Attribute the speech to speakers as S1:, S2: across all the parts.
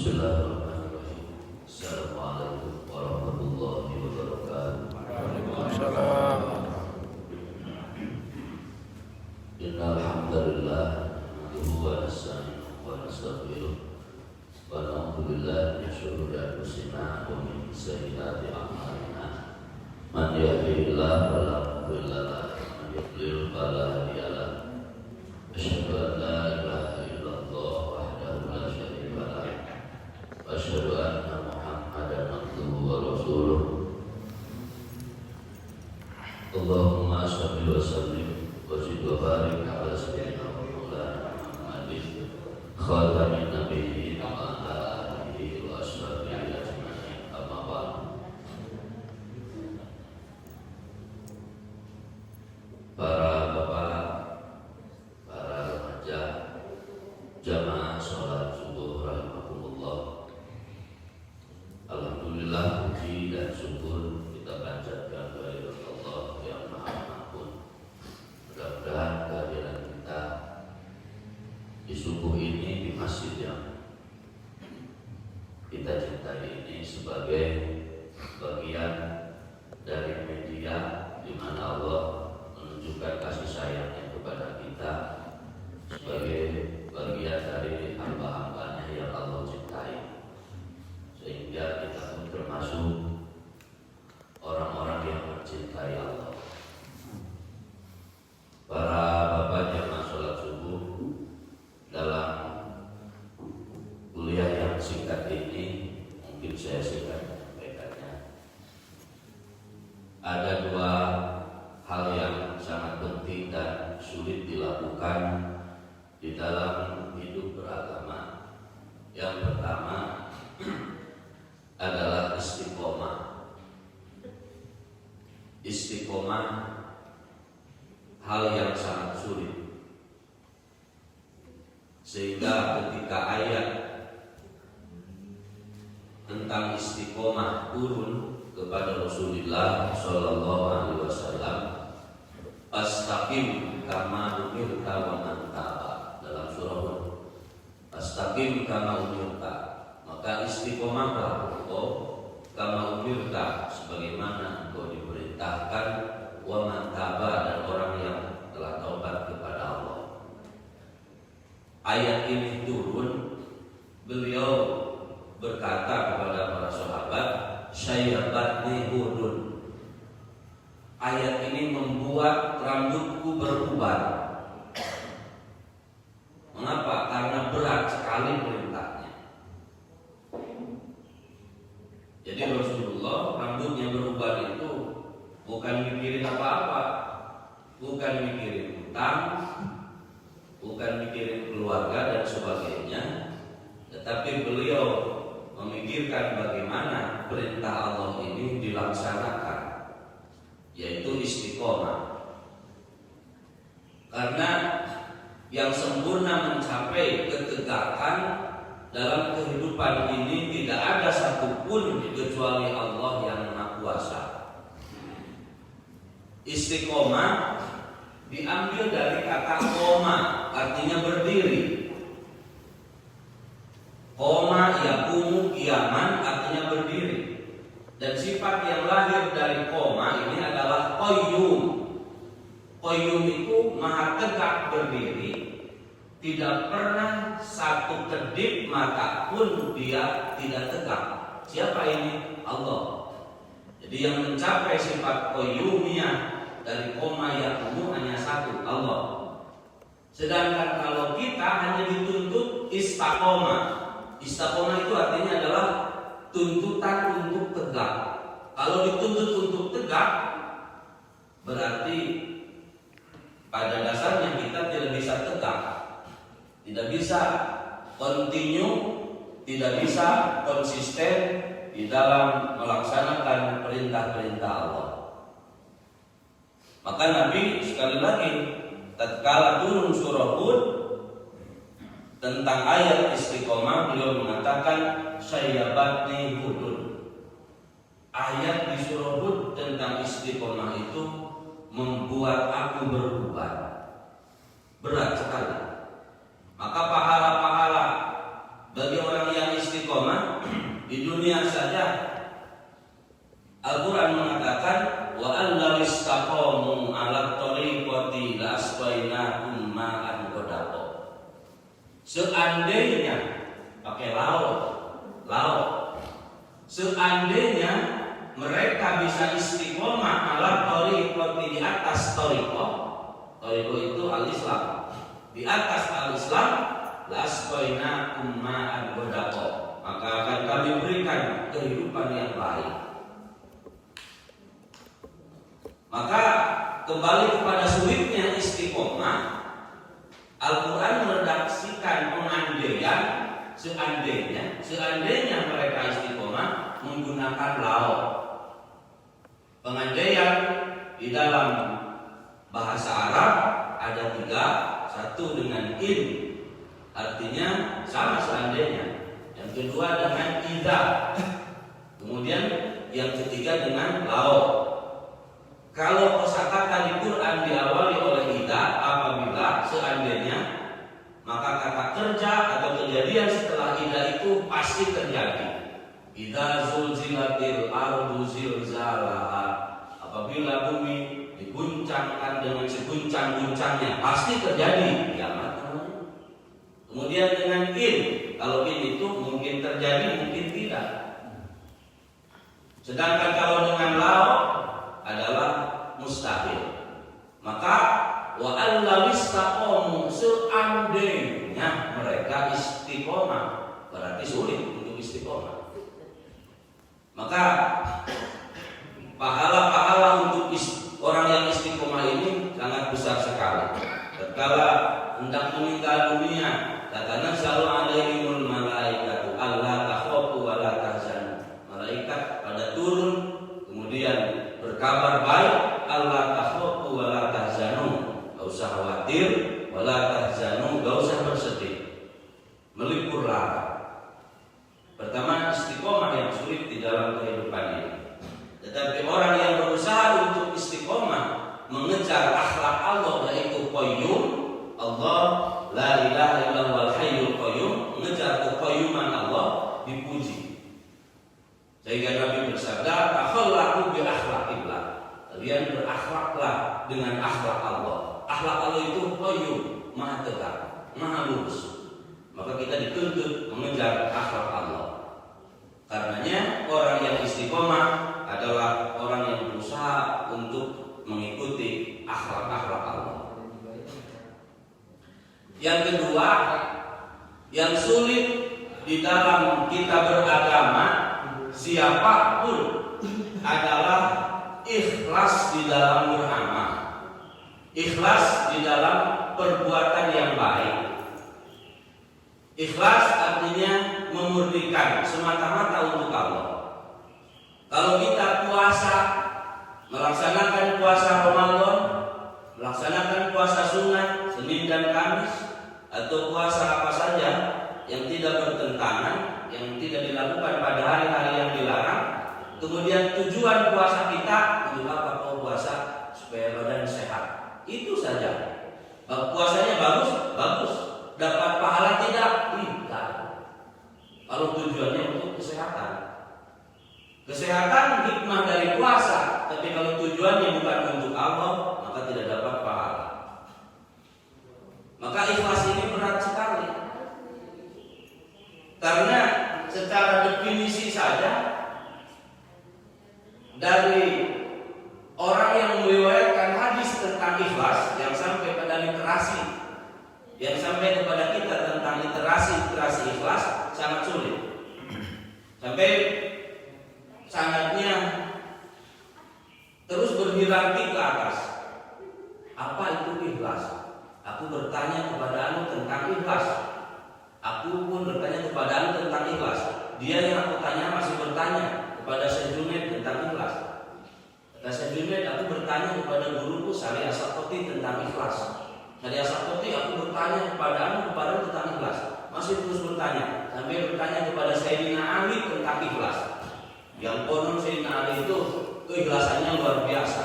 S1: Bismillahirrahmanirrahim. Assalamualaikum warahmatullahi wabarakatuh.
S2: Waalaikumsalam.
S1: Innal hamdalillah nahmaduhu wa nasta'inuhu wa nastaghfiruh wa na'udzu billahi min shururi anfusina wa min sayyiati a'malina. Man yahdihillahu fala mudilla lahu wa man yudlil fala hadiya lahu. Asyhadu an la ilaha illallah wahdahu la syarika lahu wa asyhadu anna Muhammadan abduhu wa rasuluh. Allahumma shalli wa sallim wa zid wa barik ala sayyidina Maulana Muhammadin khatamin nabiyyin wa ala alihi wa ashabihi ajma'in. Amma ba'd. Para bapak, para remaja, jamaah sholat subuh rahimakumullah. Alhamdulillah, puji dan syukur kita panjatkan kehadirat Allah yang Maha Pengampun. Mudah-mudahan kehadiran kita di subuh ini di masjid yang kita cintai ini sebagai bagian dari media di mana Allah menunjukkan kasih sayangnya kepada kita, sebagai bagian dari hamba-hambanya yang Allah cintai, sehingga kita pun termasuk orang-orang yang mencintai Allah. Para bapak jamaah sholat subuh, dalam kuliah yang singkat ini mungkin saya singkat menyampaikannya. Ada dua hal yang sangat penting dan sulit dilakukan di dalam hidup beragama. Yang pertama adalah istiqomah. Istiqomah hal yang sangat sulit, sehingga ketika ayat tentang istiqomah turun kepada Rasulullah Shallallahu Alaihi Wasallam, "Astaqim kama umirta wa man taba", dalam surah Hud. "Astaqim kama umirta", maka istiqomahlah engkau kama umirta, sebagaimana engkau diperintahkan, wa man taba, dan orang yang telah taubat kepada Allah. Ayat ini turun, beliau berkata kepada para sahabat, "Syayyabatni hudun". Ayat ini membuat rambutku beruban. Mengapa? Karena berat sekali perintahnya. Jadi Rasulullah rambutnya beruban itu bukan mikirin apa-apa, bukan mikirin hutang, bukan mikirin keluarga dan sebagainya, tetapi beliau memikirkan bagaimana perintah Allah ini dilaksanakan, yaitu istiqomah. Karena yang sempurna mencapai ketegakan dalam kehidupan ini tidak ada satupun kecuali Allah yang Maha Kuasa. Istiqomah diambil dari kata koma, artinya berdiri. Koma yaqumu qiyaman, artinya berdiri. Dan sifat yang lahir dari koma ini adalah qayyum. Qayyum itu maha tegak berdiri, tidak pernah satu kedip mata pun dia tidak tegak. Siapa ini? Allah. Jadi yang mencapai sifat qayyumiyah dari koma yaqumu hanya satu, Allah. Sedangkan kalau kita hanya dituntut istiqomah. Istiqomah itu artinya adalah tuntutan untuk tegak. Kalau dituntut untuk tegak, berarti pada dasarnya kita tidak bisa tegak, tidak bisa continue, tidak bisa konsisten di dalam melaksanakan perintah-perintah Allah. Maka Nabi sekali lagi tatkala turun surah Hud tentang ayat istiqomah, beliau mengatakan syayyabatni hudun. Ayat di surah Hud tentang istiqomah itu membuat aku beruban. Berat sekali. Maka pahala-pahala bagi orang yang istiqomah Seandainya pakai laut, seandainya mereka bisa istiqomah ala thariqah di atas thariqah itu al-Islam, di atas al-Islam, lasqainakum ma'an ghadaqa, maka akan kami berikan kehidupan yang baik. Maka kembali kepada sulitnya istiqomah, Al-Quran meredaksikan pengandaian seandainya mereka istiqomah menggunakan laut. Pengandaian di dalam bahasa Arab ada 3, satu dengan in, artinya sama seandainya. Yang kedua dengan idza, kemudian yang ketiga dengan laut. Kalau kosakata di Quran diawali oleh idza, apabila seandainya, maka kata kerja atau kejadian setelah idza itu pasti terjadi. Idza zulzilatil ardu zilzalaha, apabila bumi diguncangkan dengan seguncang-guncangnya, pasti terjadi kiamat namanya. Kemudian dengan in, kalau in itu mungkin terjadi, mungkin tidak. Sedangkan kalau dengan laut adalah mustahil. Maka wa allaw istaqamu, seandainya mereka istiqomah, berarti sulit untuk istiqomah. Maka pahala-pahala untuk orang yang istiqomah ini sangat besar sekali. Tatkala hendak meninggal dunia, tatanazzalu alaihimul malaikatu alla takhafu wa la tahzanu. Malaikat pada turun kemudian berkabar baik, alla takhafu wa la tahzanu, enggak usah khawatir, wa la tahzanu, enggak usah bersedih. Melipurlah. Pertama, istiqomah yang sulit di dalam kehidupan ini. Tetapi orang yang berusaha untuk istiqomah mengejar akhlak Allah, yaitu qayyum, Allah la ilaha illallah hayyul qayyum, mengejar keqayyuman Allah, dipuji. Sehingga Nabi bersabda, "Takhallaqu bi akhlaqillah." Kalian berakhlaklah dengan akhlak Allah. Akhlak Allah itu qayyum, maha tegak, maha lurus. Maka kita dituntut mengejar akhlak Allah. Karenanya orang yang istiqomah adalah orang yang berusaha untuk mengikuti akhlak-akhlak Allah. Yang kedua, yang sulit di dalam kita beragama, siapapun, adalah ikhlas di dalam beramal, ikhlas di dalam perbuatan yang baik. Ikhlas artinya memurnikan semata-mata untuk Allah. Kalau kita puasa, melaksanakan puasa Ramadan, melaksanakan puasa sunnah Senin dan Kamis, atau puasa apa saja yang tidak bertentangan, yang tidak dilakukan pada hari-hari yang dilarang, kemudian tujuan puasa kita untuk apa? Oh, puasa supaya badan sehat. Itu saja. Puasanya bagus. Dapat pahala tidak? Tidak. Kalau tujuannya untuk kesehatan. Kesehatan hikmah dari puasa, tapi kalau tujuannya bukan untuk Allah, maka tidak dapat pahala. Maka ikhlas ini berat sekali. Karena secara definisi saja, dari orang yang meriwayatkan hadis tentang ikhlas yang sampai pada literasi, yang sampai kepada kita tentang literasi ikhlas sangat sulit. Sampai sangatnya terus berhierarki ke atas. Apa itu ikhlas? Aku bertanya kepada anu tentang ikhlas. Aku pun bertanya kepada anu tentang ikhlas. Dia yang aku tanya masih bertanya kepada Syekh Junaid tentang ikhlas. Kata Syekh Junaid, aku bertanya kepada guruku Syarih As-Sakoti tentang ikhlas. Syarih As-Sakoti, aku bertanya kepada anu tentang ikhlas. Masih terus bertanya, sampai bertanya kepada Sayyidina Ali tentang ikhlas. Yang konon Sayyidina Ali itu keikhlasannya luar biasa.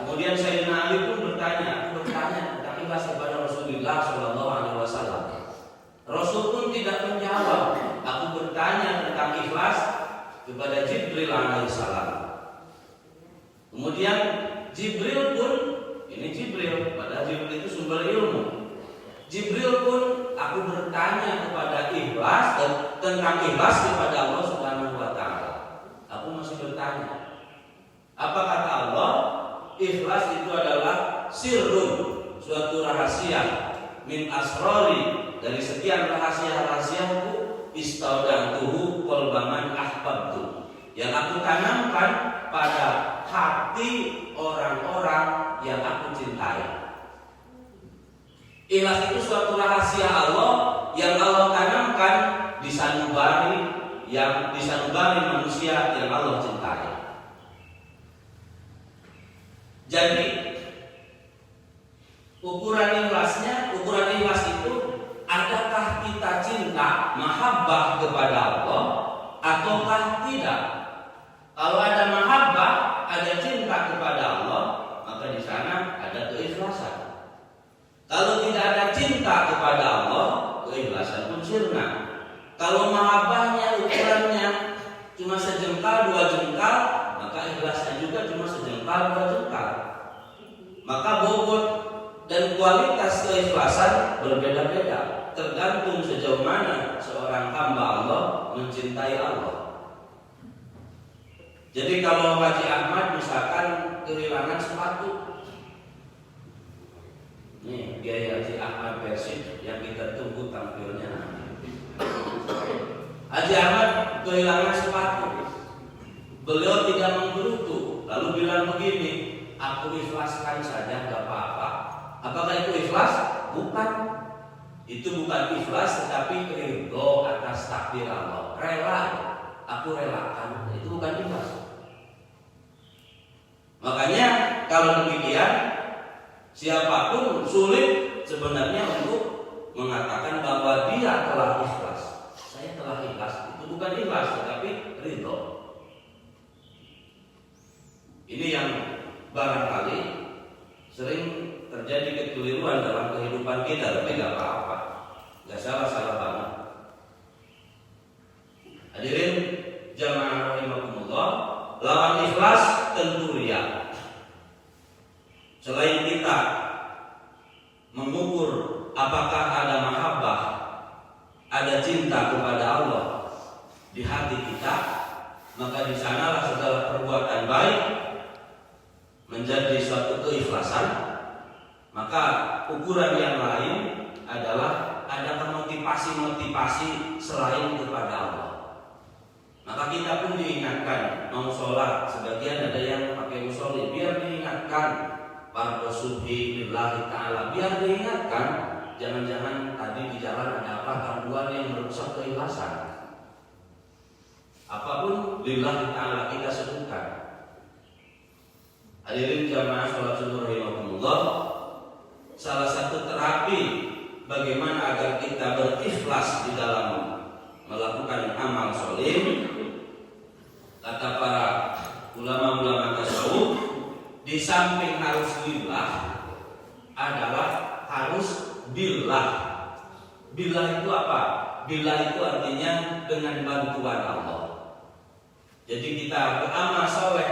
S1: Kemudian Sayyidina Ali pun bertanya tentang ikhlas kepada Rasulullah SAW. Rasul pun tidak menjawab. Aku bertanya tentang ikhlas kepada Jibril alaihissalam. Kemudian Jibril pun, ini Jibril, padahal Jibril itu sumber ilmu. Jibril pun aku bertanya kepada ikhlas tentang ikhlas kepada Allah Subhanahu wa taala. Aku masih bertanya. Apa kata Allah? Ikhlas itu adalah sirrun, suatu rahasia, min asrori, dari sekian rahasia-rahasiaku, istaudantuhu qalbaman ahbabtu, yang aku tanamkan pada hati orang-orang yang aku cintai. Ikhlas itu suatu rahasia Allah yang Allah tanamkan di sanubari manusia yang Allah cintai. Jadi ukuran ikhlas itu, adakah kita cinta mahabbah kepada Allah ataukah tidak? Kalau ada mahabbah, ada cinta kepada Allah, maka di sana ada keikhlasan. Kalau tidak ada cinta kepada Allah, keikhlasan pun sirna. Kalau mahabbahnya ukurannya cuma sejengkal, 2 jengkal, maka ikhlasnya juga cuma sejengkal, 2 jengkal. Maka bobot dan kualitas keikhlasan berbeda-beda, tergantung sejauh mana seorang hamba Allah mencintai Allah. Jadi kalau Haji Ahmad misalkan kehilangan sepatu, nih biaya Haji Ahmad Persib yang kita tunggu tampilnya nanti. Haji Ahmad kehilangan sepatu, beliau tidak menggerutu, lalu bilang begini, aku ikhlaskan saja, gak apa-apa. Apakah itu ikhlas? Bukan. Itu bukan ikhlas, tetapi ridho atas takdir Allah. Rela, aku relakan. Itu bukan ikhlas. Makanya kalau demikian, siapapun sulit sebenarnya untuk mengatakan bahwa dia telah ikhlas. Saya telah ikhlas. Itu bukan ikhlas, tetapi ridho. Ini yang barangkali sering terjadi kekeliruan dalam kehidupan kita, tapi gak apa-apa, gak salah-salah banget. Hadirin jamaah rahimakumullah, lawan ikhlas tentu riya. Selain kita mengukur apakah ada mahabbah, ada cinta kepada Allah di hati kita, maka di sanalah segala perbuatan baik menjadi suatu keikhlasan. Maka ukuran yang lain adalah ada motivasi-motivasi selain kepada Allah. Maka kita pun diingatkan, mau sholat, sebagian ada yang pakai musolli, biar diingatkan, fardhu subhi lillahi ta'ala, biar diingatkan, jangan-jangan tadi di jalan ada apa gangguan yang merusak keikhlasan. Apapun lillahi ta'ala kita sebutkan. Hadirin jamaah sholat subuh rahimakumullah, salah satu terapi bagaimana agar kita berikhlas di dalam melakukan amal soleh, kata para ulama-ulama tasawuf, di samping harus lillah adalah harus billah. Billah itu apa? Billah itu artinya dengan bantuan Allah. Jadi kita beramal soleh,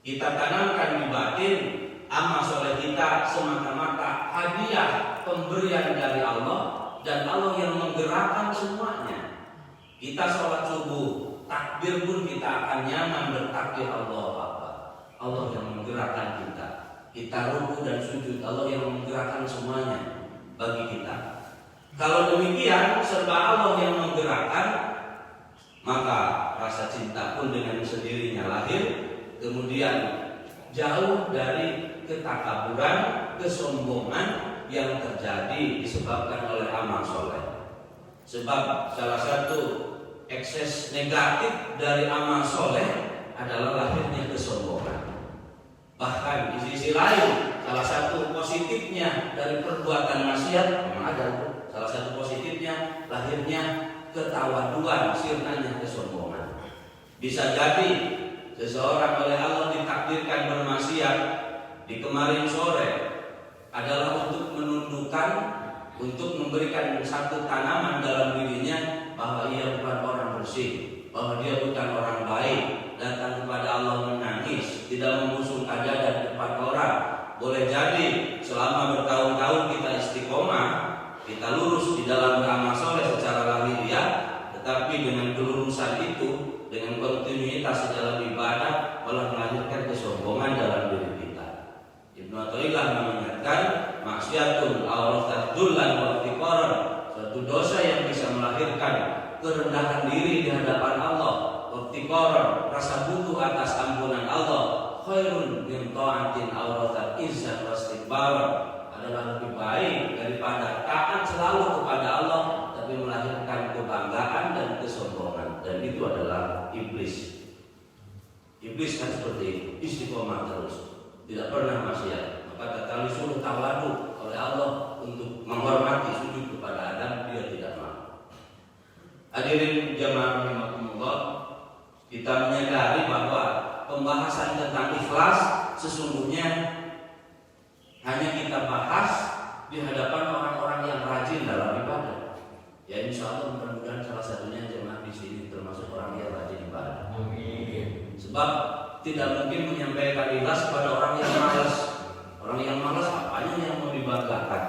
S1: kita tanamkan di batin, amal soleh kita semata-mata hadiah pemberian dari Allah, dan Allah yang menggerakkan semuanya. Kita sholat subuh, takbir pun kita akan nyaman bertakbir Allah Akbar. Allah yang menggerakkan kita. Kita ruku dan sujud, Allah yang menggerakkan semuanya bagi kita. Kalau demikian serba Allah yang menggerakkan, maka rasa cinta pun dengan sendirinya lahir. Kemudian jauh dari ketakaburan, kesombongan yang terjadi disebabkan oleh amal soleh. Sebab salah satu ekses negatif dari amal soleh adalah lahirnya kesombongan. Bahkan di sisi lain, salah satu positifnya dari perbuatan maksiat memang ada. Salah satu positifnya lahirnya ketawaduan, sirnanya kesombongan. Bisa jadi seseorang oleh Allah ditakdirkan bermaksiat di kemarin sore adalah untuk menundukkan, untuk memberikan satu tanaman dalam dirinya bahwa ia bukan orang bersih, bahwa dia bukan orang baik, datang kepada Allah menangis, tidak memusung kaca dan depan orang. Boleh jadi selama bertahun-tahun kita istiqomah kita lurus di dalam beramal soleh secara lahiriah, tetapi dengan kelurusan itu, dengan kontinuitas di dalam ibadah, malah melahirkan kesombongan dalam diri kita. Ibnu Athaillah mengingatkan, maksiatun awrathat dzullan wa iftiqaran, suatu dosa yang bisa melahirkan kerendahan diri di hadapan Allah, iftiqaran, rasa butuh atas ampunan Allah, khairun min ta'atin awrathat izzan wa istikbaran, adalah lebih baik daripada taat selalu kepada Allah tapi melahirkan kebanggaan dan kesombongan. Dan itu adalah iblis. Iblis kan seperti itu, istiqomah terus, tidak pernah maksiat. Maka tatkala suruh tawadu oleh Allah untuk menghormati sujud kepada Adam, dia tidak mau. Hadirin jamaah rahimakumullah, kita menyadari bahwa pembahasan tentang ikhlas sesungguhnya hanya kita bahas di hadapan orang-orang yang rajin dalam ibadah. Ya insya Allah mudah-mudahan salah satunya jemaah di sini termasuk orang yang rajin ibadah. Amin. Sebab tidak mungkin menyampaikan ikhlas kepada orang yang malas. Orang yang malas apanya yang mau dibanggakan.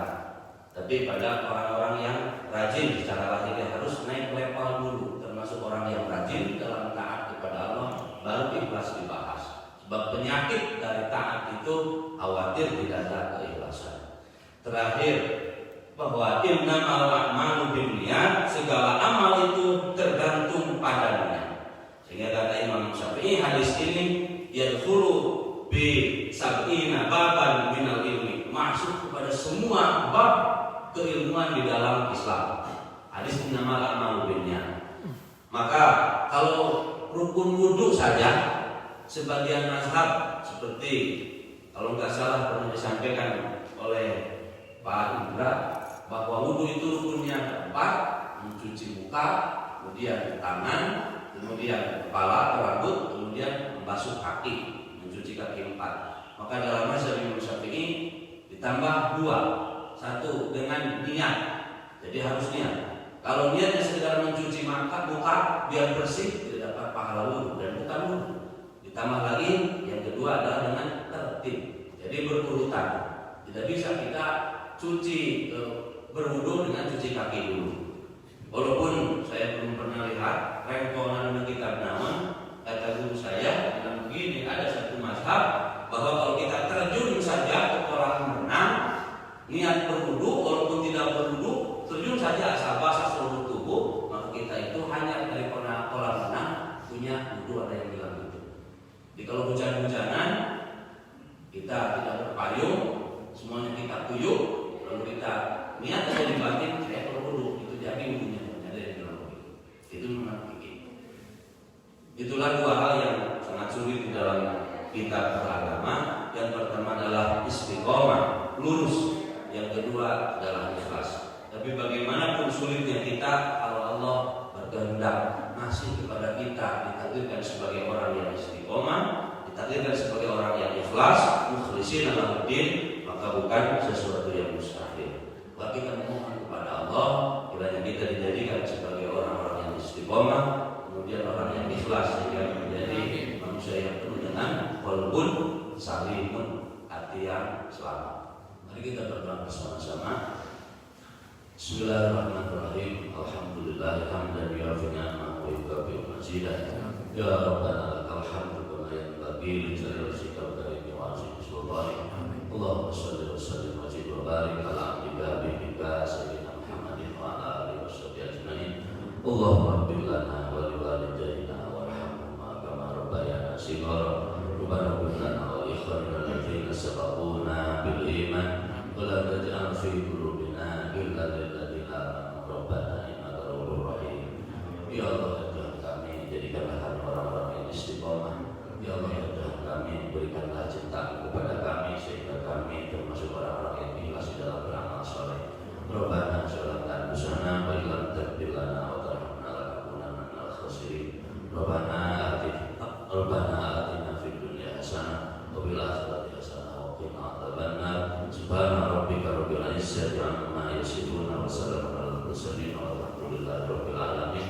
S1: Tapi pada orang-orang yang rajin secara lahiriah harus naik level dulu, termasuk orang yang rajin dalam taat kepada Allah, baru ikhlas dibahas. Sebab penyakit dari taat itu khawatir tidak ada keikhlasan. Terakhir, bahwa innamal a'malu binniyat, segala amal itu tergantung pada niat. Sehingga kata Imam Syafi'i, hadis ini yadkhulu bi sab'ina baban minal ilmi, masuk kepada semua bab keilmuan di dalam Islam. Hadis innamal a'malu binniyat. Maka kalau rukun wudu saja, sebagian mazhab seperti kalau nggak salah pernah disampaikan oleh Pak Indra bahwa wudhu itu rukunnya 4, mencuci muka, kemudian tangan, kemudian kepala, rambut, kemudian membasuh kaki, mencuci kaki 4. Maka dalam mazhab Imam Syafi'i ditambah 2, 1 dengan niat, jadi harus niat. Kalau niatnya sekedar mencuci muka biar bersih, tidak dapat pahala wudhu dan bukan wudhu. Ditambah lagi yang kedua adalah dengan tertib, jadi berurutan. Tidak bisa kita cuci berwudu dengan cuci kaki dulu. Walaupun saya belum pernah lihat rengkonan kitab namun kata guru saya bilang begini, ada satu mazhab bahwa kalau kita terjun saja ke kolam renang, niat berwudu walaupun tidak berwudu, terjun saja asal basah seluruh tubuh, maka kita itu hanya dari kolam renang punya wudu. Ada yang bilang gitu. Jadi kalau hujan-hujanan kita tidak berpayung, semuanya kita kuyup, lalu kita niat aja di batin kayak berwudu, itu jadi wudunya. Ada yang bilang begitu. Itu memang begitu. Itulah 2 hal yang sangat sulit di dalam kitab beragama. Yang pertama adalah istiqomah, lurus. Yang kedua adalah ikhlas. Tapi bagaimanapun sulitnya kita, kalau Allah berkehendak ngasih kepada kita, ditakdirkan sebagai orang yang istiqomah, ditakdirkan sebagai orang yang ikhlas, mukhlisin lahuddin, maka bukan sesuatu yang mustahil. Maka kita memohon kepada Allah kiranya kita dijadikan sebagai orang-orang yang istiqomah, kemudian orang yang ikhlas, sehingga menjadi manusia yang penuh dengan qalbun salimun, hati yang selamat. Mari kita berdoa bersama-sama. Bismillahirrahmanirrahim. Alhamdulillah hamdan yu'affi ni'amahu wa yukafi mazidah. Ya Rabbana lakal hamdu kama yanbaghi li jalali wajhika wa karimi wajhika sultanik. Allahumma shalli wa sallim wa zid wa barik ala abdika habibika sayyidina Muhammadin wa ala alihi washabbihi ajmain. Allahumma ighfir lana wa li walidayna warhamhuma kama rabbayana shighara. Rabbana ighfir lana wa li ikhwanina alladhina sabaquna bil iman wa la taj'al fi qulubina ghillan lil ladzina amanu rabbana innaka ra'ufur rahim. Ya Allah, Tuhan kami, jadikanlah kami orang-orang yang istiqomah. Ya Allah, ya Tuhan kami, berikanlah cinta kepada kami sehingga kami termasuk orang-orang yang ikhlas di dalam beramal saleh. Rabbana sholatan busana wa ilam takdir lana wa tarhamna lanakunanna minal khasirin. Rabbana atina fid dunya hasanah wa fil akhirati hasanah wa qina adzabannar. Subhana rabbika rabbil izzati amma yasifun wa salamun alal mursalin walhamdulillahi rabbil alamin.